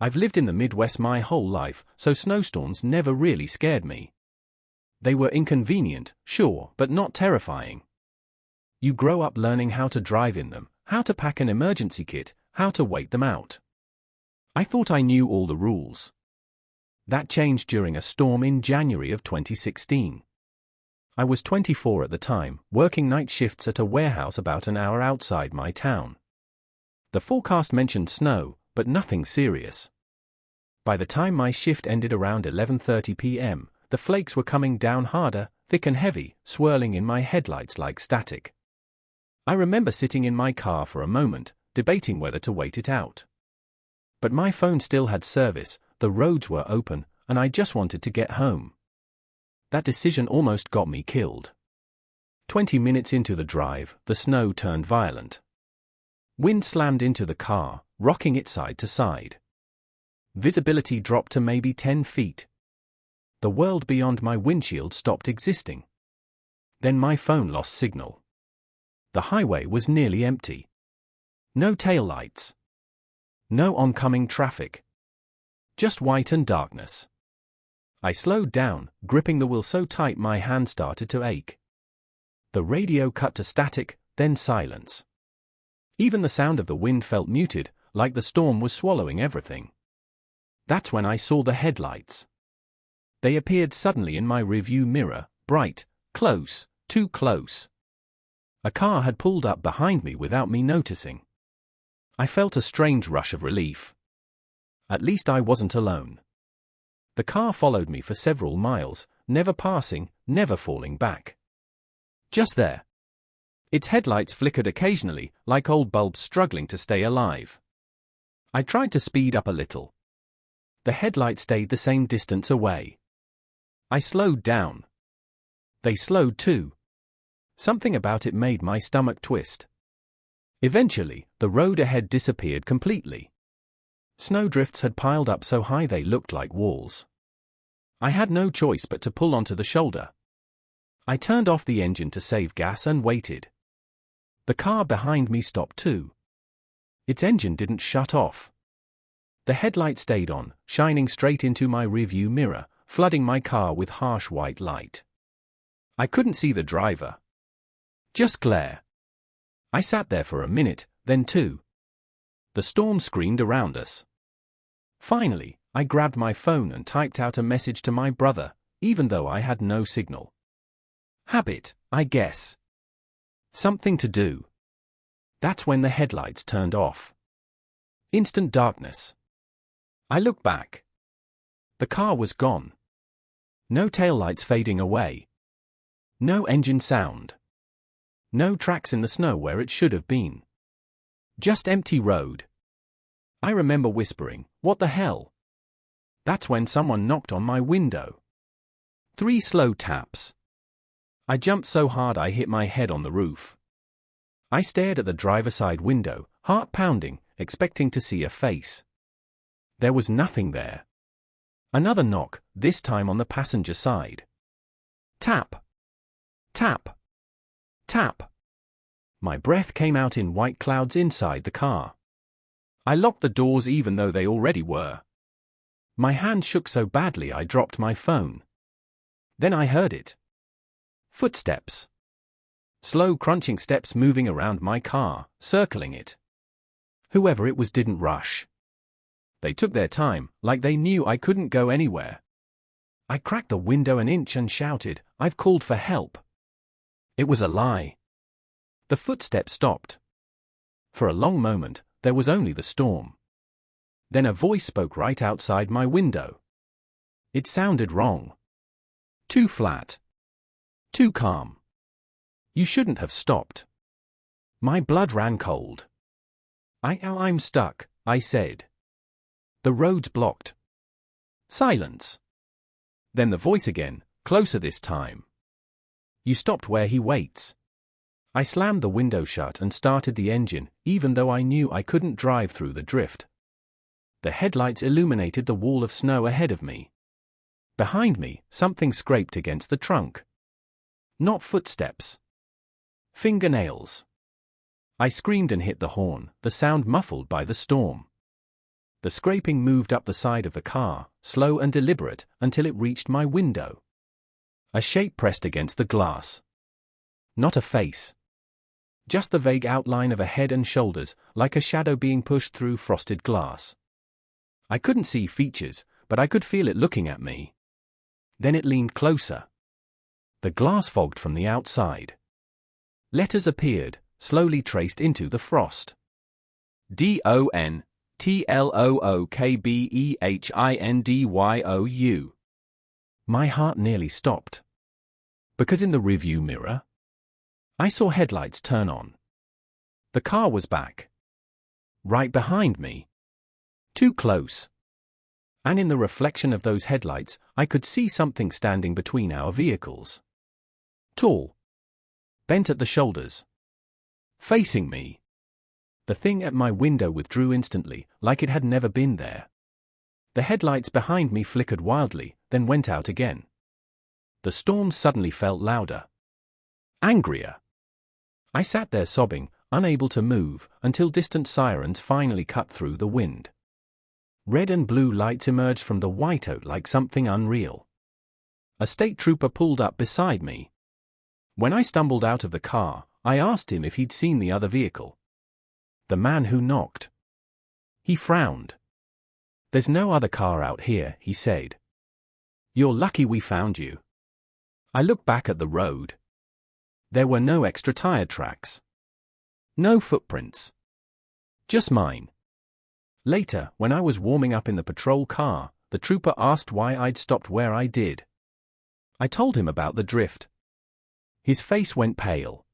I've lived in the Midwest my whole life, so snowstorms never really scared me. They were inconvenient, sure, but not terrifying. You grow up learning how to drive in them, how to pack an emergency kit, how to wait them out. I thought I knew all the rules. That changed during a storm in January of 2016. I was 24 at the time, working night shifts at a warehouse about an hour outside my town. The forecast mentioned snow, but nothing serious. By the time my shift ended around 11:30 p.m., the flakes were coming down harder, thick and heavy, swirling in my headlights like static. I remember sitting in my car for a moment, debating whether to wait it out. But my phone still had service, the roads were open, and I just wanted to get home. That decision almost got me killed. 20 minutes into the drive, the snow turned violent. Wind slammed into the car, rocking it side to side. Visibility dropped to maybe 10 feet. The world beyond my windshield stopped existing. Then my phone lost signal. The highway was nearly empty. No taillights. No oncoming traffic. Just white and darkness. I slowed down, gripping the wheel so tight my hand started to ache. The radio cut to static, then silence. Even the sound of the wind felt muted, like the storm was swallowing everything. That's when I saw the headlights. They appeared suddenly in my rearview mirror, bright, close, too close. A car had pulled up behind me without me noticing. I felt a strange rush of relief. At least I wasn't alone. The car followed me for several miles, never passing, never falling back. Just there. Its headlights flickered occasionally, like old bulbs struggling to stay alive. I tried to speed up a little. The headlights stayed the same distance away. I slowed down. They slowed too. Something about it made my stomach twist. Eventually, the road ahead disappeared completely. Snowdrifts had piled up so high they looked like walls. I had no choice but to pull onto the shoulder. I turned off the engine to save gas and waited. The car behind me stopped too. Its engine didn't shut off. The headlight stayed on, shining straight into my rearview mirror, flooding my car with harsh white light. I couldn't see the driver. Just glare. I sat there for a minute, then two. The storm screamed around us. Finally, I grabbed my phone and typed out a message to my brother, even though I had no signal. Habit, I guess. Something to do. That's when the headlights turned off. Instant darkness. I looked back. The car was gone. No taillights fading away. No engine sound. No tracks in the snow where it should have been. Just empty road. I remember whispering, "What the hell?" That's when someone knocked on my window. 3 slow taps. I jumped so hard I hit my head on the roof. I stared at the driver's side window, heart pounding, expecting to see a face. There was nothing there. Another knock, this time on the passenger side. Tap. Tap. Tap. My breath came out in white clouds inside the car. I locked the doors even though they already were. My hand shook so badly I dropped my phone. Then I heard it. Footsteps. Slow crunching steps moving around my car, circling it. Whoever it was didn't rush. They took their time, like they knew I couldn't go anywhere. I cracked the window an inch and shouted, "I've called for help." It was a lie. The footsteps stopped. For a long moment, there was only the storm. Then a voice spoke right outside my window. It sounded wrong. Too flat. Too calm. You shouldn't have stopped. My blood ran cold. I'm stuck, I said. The road's blocked. Silence. Then the voice again, closer this time. You stopped where he waits. I slammed the window shut and started the engine, even though I knew I couldn't drive through the drift. The headlights illuminated the wall of snow ahead of me. Behind me, something scraped against the trunk. Not footsteps. Fingernails. I screamed and hit the horn, the sound muffled by the storm. The scraping moved up the side of the car, slow and deliberate, until it reached my window. A shape pressed against the glass. Not a face. Just the vague outline of a head and shoulders, like a shadow being pushed through frosted glass. I couldn't see features, but I could feel it looking at me. Then it leaned closer. The glass fogged from the outside. Letters appeared, slowly traced into the frost. DONTLOOKBEHINDYOU. My heart nearly stopped. Because in the rearview mirror, I saw headlights turn on. The car was back. Right behind me. Too close. And in the reflection of those headlights, I could see something standing between our vehicles. Tall. Bent at the shoulders. Facing me. The thing at my window withdrew instantly, like it had never been there. The headlights behind me flickered wildly, then went out again. The storm suddenly felt louder. Angrier. I sat there sobbing, unable to move, until distant sirens finally cut through the wind. Red and blue lights emerged from the whiteout like something unreal. A state trooper pulled up beside me. When I stumbled out of the car, I asked him if he'd seen the other vehicle. The man who knocked. He frowned. "There's no other car out here," he said. "You're lucky we found you." I looked back at the road. There were no extra tire tracks. No footprints. Just mine. Later, when I was warming up in the patrol car, the trooper asked why I'd stopped where I did. I told him about the drift. His face went pale.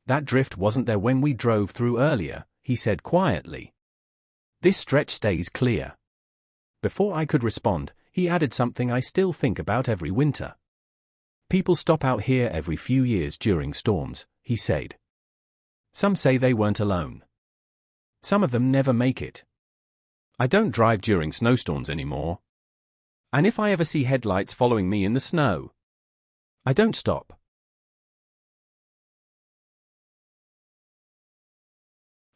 "That drift wasn't there when we drove through earlier," he said quietly. "This stretch stays clear." Before I could respond, he added something I still think about every winter. "People stop out here every few years during storms," he said. "Some say they weren't alone. Some of them never make it. I don't drive during snowstorms anymore. And if I ever see headlights following me in the snow, I don't stop."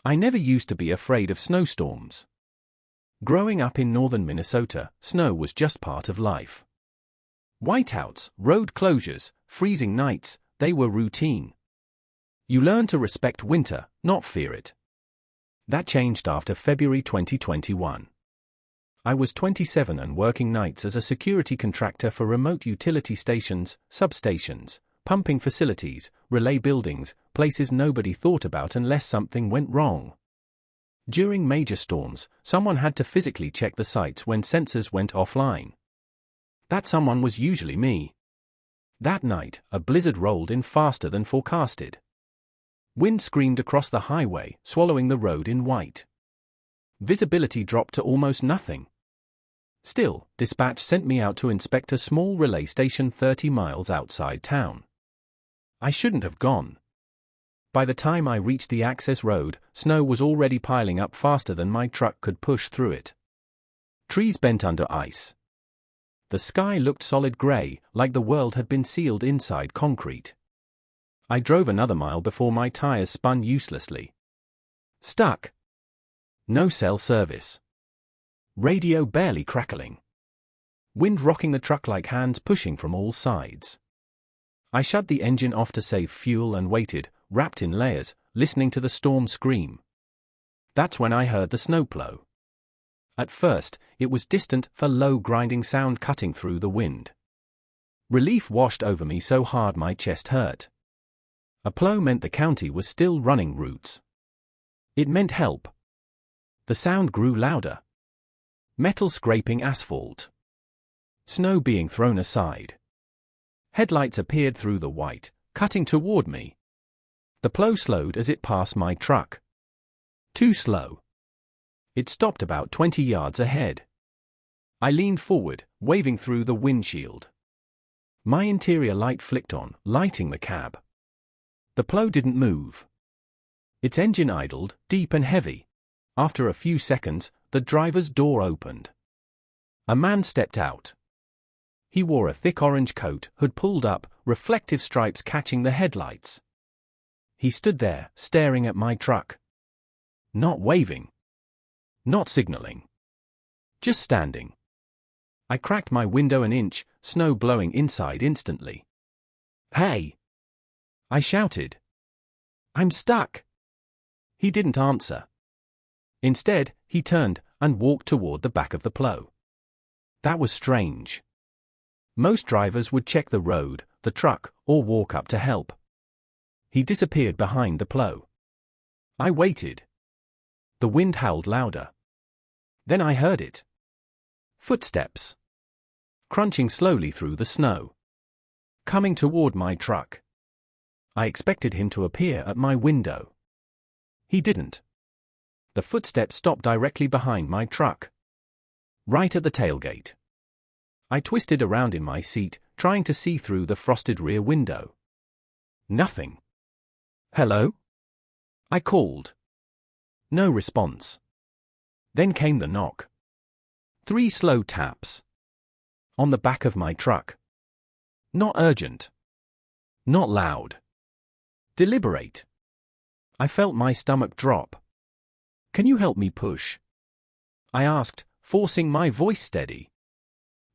I never used to be afraid of snowstorms. Growing up in northern Minnesota, snow was just part of life. Whiteouts, road closures, freezing nights, they were routine. You learn to respect winter, not fear it. That changed after February 2021. I was 27 and working nights as a security contractor for remote utility stations, substations, pumping facilities, relay buildings, places nobody thought about unless something went wrong. During major storms, someone had to physically check the sites when sensors went offline. That someone was usually me. That night, a blizzard rolled in faster than forecasted. Wind screamed across the highway, swallowing the road in white. Visibility dropped to almost nothing. Still, dispatch sent me out to inspect a small relay station 30 miles outside town. I shouldn't have gone. By the time I reached the access road, snow was already piling up faster than my truck could push through it. Trees bent under ice. The sky looked solid gray, like the world had been sealed inside concrete. I drove another mile before my tires spun uselessly. Stuck. No cell service. Radio barely crackling. Wind rocking the truck like hands pushing from all sides. I shut the engine off to save fuel and waited, wrapped in layers, listening to the storm scream. That's when I heard the snowplow. At first, it was distant, a low grinding sound cutting through the wind. Relief washed over me so hard my chest hurt. A plow meant the county was still running routes. It meant help. The sound grew louder. Metal scraping asphalt. Snow being thrown aside. Headlights appeared through the white, cutting toward me. The plow slowed as it passed my truck. Too slow. It stopped about 20 yards ahead. I leaned forward, waving through the windshield. My interior light flicked on, lighting the cab. The plow didn't move. Its engine idled, deep and heavy. After a few seconds, the driver's door opened. A man stepped out. He wore a thick orange coat, hood pulled up, reflective stripes catching the headlights. He stood there, staring at my truck. Not waving. Not signaling. Just standing. I cracked my window an inch, snow blowing inside instantly. "Hey!" I shouted. "I'm stuck." He didn't answer. Instead, he turned and walked toward the back of the plow. That was strange. Most drivers would check the road, the truck, or walk up to help. He disappeared behind the plow. I waited. The wind howled louder. Then I heard it. Footsteps. Crunching slowly through the snow. Coming toward my truck. I expected him to appear at my window. He didn't. The footsteps stopped directly behind my truck. Right at the tailgate. I twisted around in my seat, trying to see through the frosted rear window. Nothing. "Hello?" I called. No response. Then came the knock. 3 slow taps. On the back of my truck. Not urgent. Not loud. Deliberate. I felt my stomach drop. "Can you help me push?" I asked, forcing my voice steady.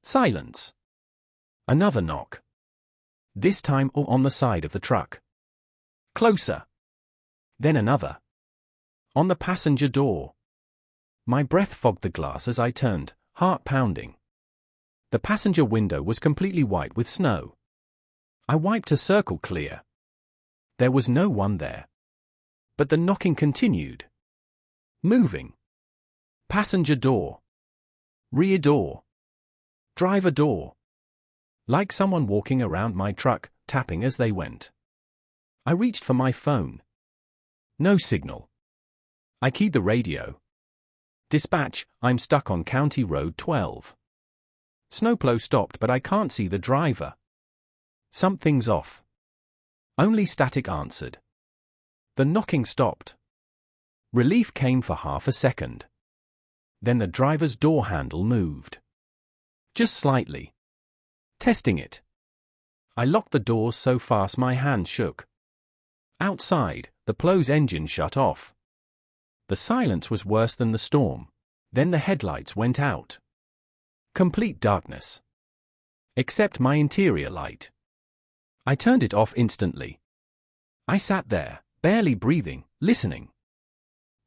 Silence. Another knock. This time on the side of the truck. Closer. Then another. On the passenger door. My breath fogged the glass as I turned, heart pounding. The passenger window was completely white with snow. I wiped a circle clear. There was no one there. But the knocking continued. Moving. Passenger door. Rear door. Driver door. Like someone walking around my truck, tapping as they went. I reached for my phone. No signal. I keyed the radio. "Dispatch, I'm stuck on County Road 12. Snowplow stopped, but I can't see the driver. Something's off." Only static answered. The knocking stopped. Relief came for half a second. Then the driver's door handle moved. Just slightly. Testing it. I locked the doors so fast my hand shook. Outside, the plow's engine shut off. The silence was worse than the storm. Then the headlights went out. Complete darkness. Except my interior light. I turned it off instantly. I sat there, barely breathing, listening.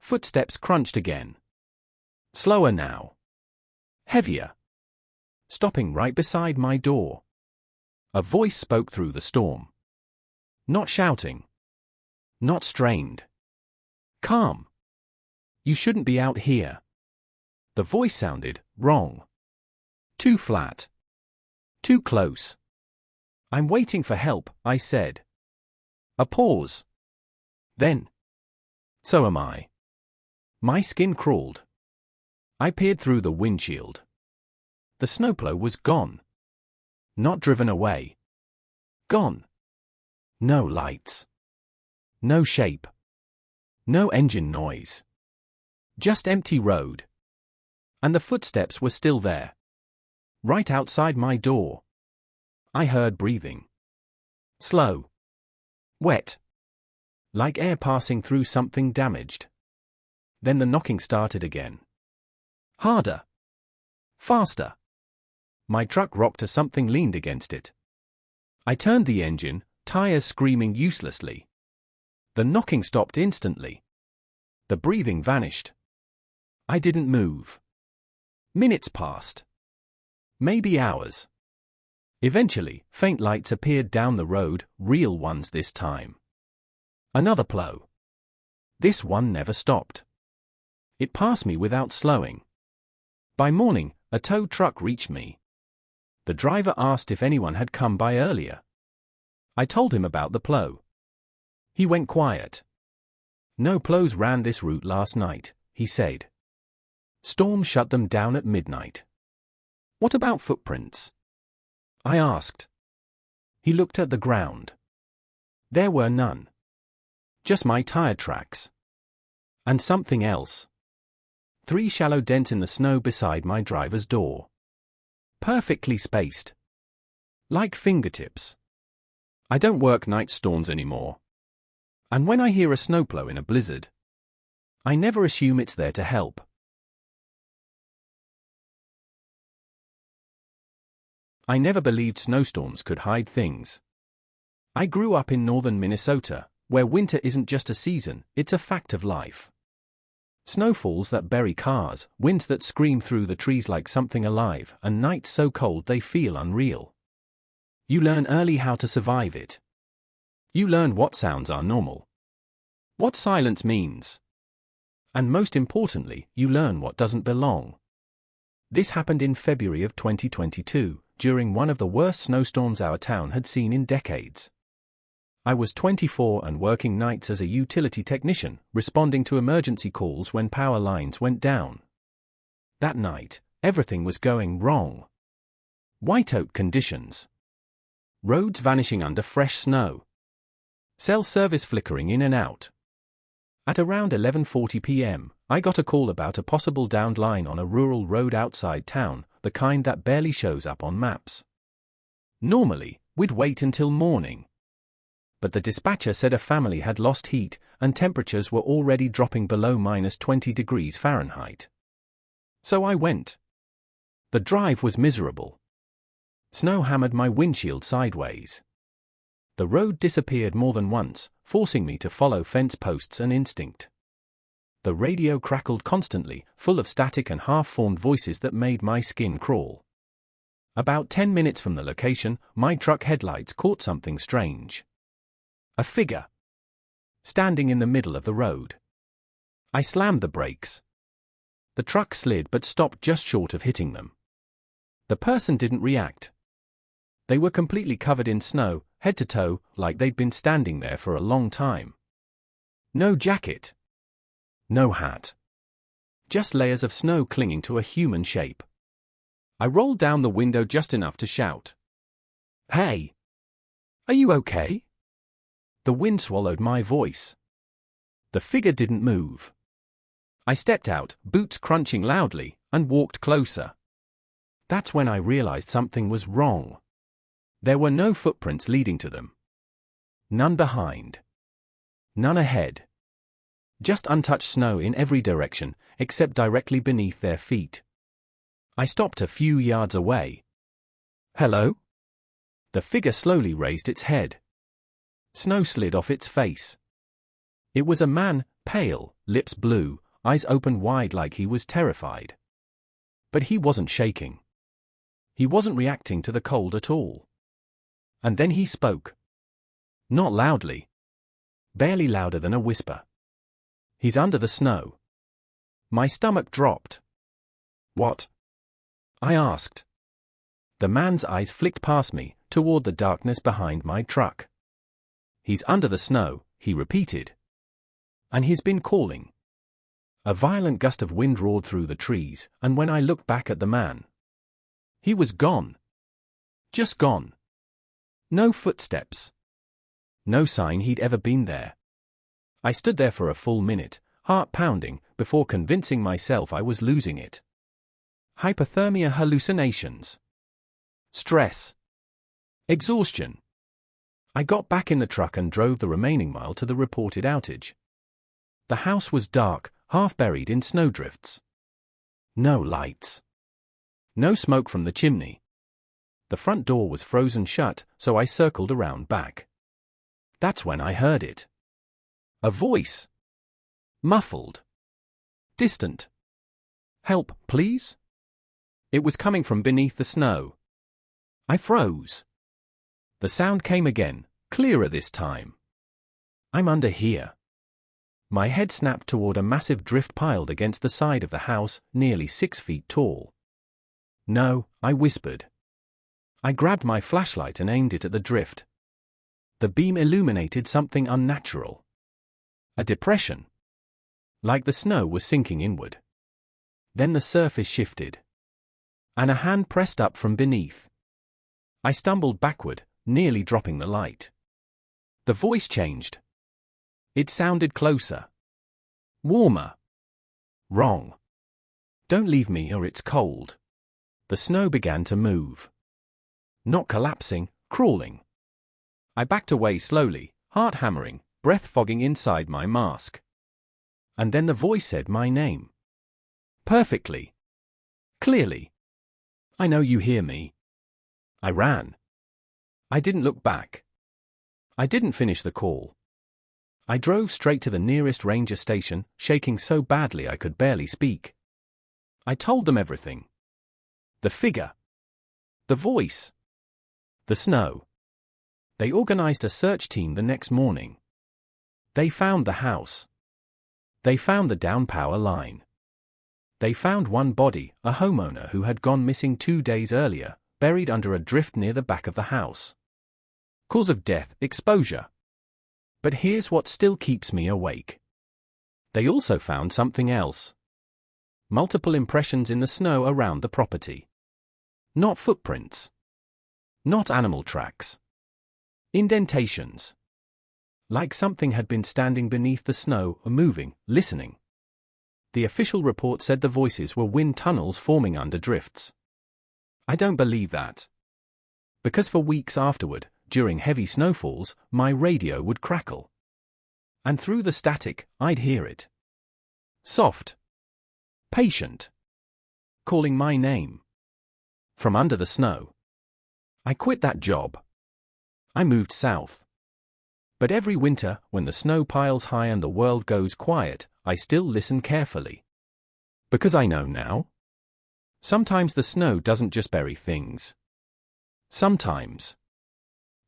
Footsteps crunched again. Slower now. Heavier. Stopping right beside my door. A voice spoke through the storm. Not shouting. Not strained. Calm. "You shouldn't be out here." The voice sounded wrong. Too flat. Too close. "I'm waiting for help," I said. A pause. Then. "So am I." My skin crawled. I peered through the windshield. The snowplow was gone. Not driven away. Gone. No lights. No shape. No engine noise. Just empty road. And the footsteps were still there. Right outside my door. I heard breathing. Slow. Wet. Like air passing through something damaged. Then the knocking started again. Harder. Faster. My truck rocked as something leaned against it. I turned the engine, tires screaming uselessly. The knocking stopped instantly. The breathing vanished. I didn't move. Minutes passed. Maybe hours. Eventually, faint lights appeared down the road, real ones this time. Another plow. This one never stopped. It passed me without slowing. By morning, a tow truck reached me. The driver asked if anyone had come by earlier. I told him about the plow. He went quiet. "No plows ran this route last night," he said. "Storm shut them down at midnight." "What about footprints?" I asked. He looked at the ground. There were none. Just my tire tracks. And something else. 3 shallow dents in the snow beside my driver's door. Perfectly spaced. Like fingertips. I don't work night storms anymore. And when I hear a snowplow in a blizzard, I never assume it's there to help. I never believed snowstorms could hide things. I grew up in northern Minnesota, where winter isn't just a season, it's a fact of life. Snowfalls that bury cars, winds that scream through the trees like something alive, and nights so cold they feel unreal. You learn early how to survive it. You learn what sounds are normal, what silence means, and most importantly, you learn what doesn't belong. This happened in February of 2022, during one of the worst snowstorms our town had seen in decades. I was 24 and working nights as a utility technician, responding to emergency calls when power lines went down. That night, everything was going wrong. Whiteout conditions. Roads vanishing under fresh snow. Cell service flickering in and out. At around 11:40 p.m., I got a call about a possible downed line on a rural road outside town, the kind that barely shows up on maps. Normally, we'd wait until morning. But the dispatcher said a family had lost heat, and temperatures were already dropping below -20 degrees Fahrenheit. So I went. The drive was miserable. Snow hammered my windshield sideways. The road disappeared more than once, forcing me to follow fence posts and instinct. The radio crackled constantly, full of static and half-formed voices that made my skin crawl. About 10 minutes from the location, my truck headlights caught something strange. A figure. Standing in the middle of the road. I slammed the brakes. The truck slid but stopped just short of hitting them. The person didn't react. They were completely covered in snow, head to toe, like they'd been standing there for a long time. No jacket. No hat. Just layers of snow clinging to a human shape. I rolled down the window just enough to shout. "Hey! Are you okay?" The wind swallowed my voice. The figure didn't move. I stepped out, boots crunching loudly, and walked closer. That's when I realized something was wrong. There were no footprints leading to them. None behind. None ahead. Just untouched snow in every direction, except directly beneath their feet. I stopped a few yards away. "Hello?" The figure slowly raised its head. Snow slid off its face. It was a man, pale, lips blue, eyes open wide like he was terrified. But he wasn't shaking. He wasn't reacting to the cold at all. And then he spoke. Not loudly. Barely louder than a whisper. "He's under the snow." My stomach dropped. "What?" I asked. The man's eyes flicked past me, toward the darkness behind my truck. "He's under the snow," he repeated. "And he's been calling." A violent gust of wind roared through the trees, and when I looked back at the man, he was gone. Just gone. No footsteps. No sign he'd ever been there. I stood there for a full minute, heart pounding, before convincing myself I was losing it. Hypothermia, hallucinations. Stress. Exhaustion. I got back in the truck and drove the remaining mile to the reported outage. The house was dark, half buried in snowdrifts. No lights. No smoke from the chimney. The front door was frozen shut, so I circled around back. That's when I heard it. A voice. Muffled. Distant. "Help, please?" It was coming from beneath the snow. I froze. The sound came again, clearer this time. "I'm under here." My head snapped toward a massive drift piled against the side of the house, nearly 6 feet tall. "No," I whispered. I grabbed my flashlight and aimed it at the drift. The beam illuminated something unnatural. A depression. Like the snow was sinking inward. Then the surface shifted. And a hand pressed up from beneath. I stumbled backward, nearly dropping the light. The voice changed. It sounded closer. Warmer. Wrong. "Don't leave me or it's cold." The snow began to move. Not collapsing, crawling. I backed away slowly, heart hammering, breath fogging inside my mask. And then the voice said my name. Perfectly. Clearly. "I know you hear me." I ran. I didn't look back. I didn't finish the call. I drove straight to the nearest ranger station, shaking so badly I could barely speak. I told them everything. The figure. The voice. The snow. They organized a search team the next morning. They found the house. They found the down power line. They found one body, a homeowner who had gone missing 2 days earlier, buried under a drift near the back of the house. Cause of death, exposure. But here's what still keeps me awake. They also found something else. Multiple impressions in the snow around the property. Not footprints. Not animal tracks. Indentations. Like something had been standing beneath the snow, moving, listening. The official report said the voices were wind tunnels forming under drifts. I don't believe that. Because for weeks afterward, during heavy snowfalls, my radio would crackle. And through the static, I'd hear it. Soft. Patient. Calling my name. From under the snow. I quit that job. I moved south. But every winter, when the snow piles high and the world goes quiet, I still listen carefully. Because I know now. Sometimes the snow doesn't just bury things. Sometimes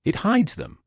it hides them.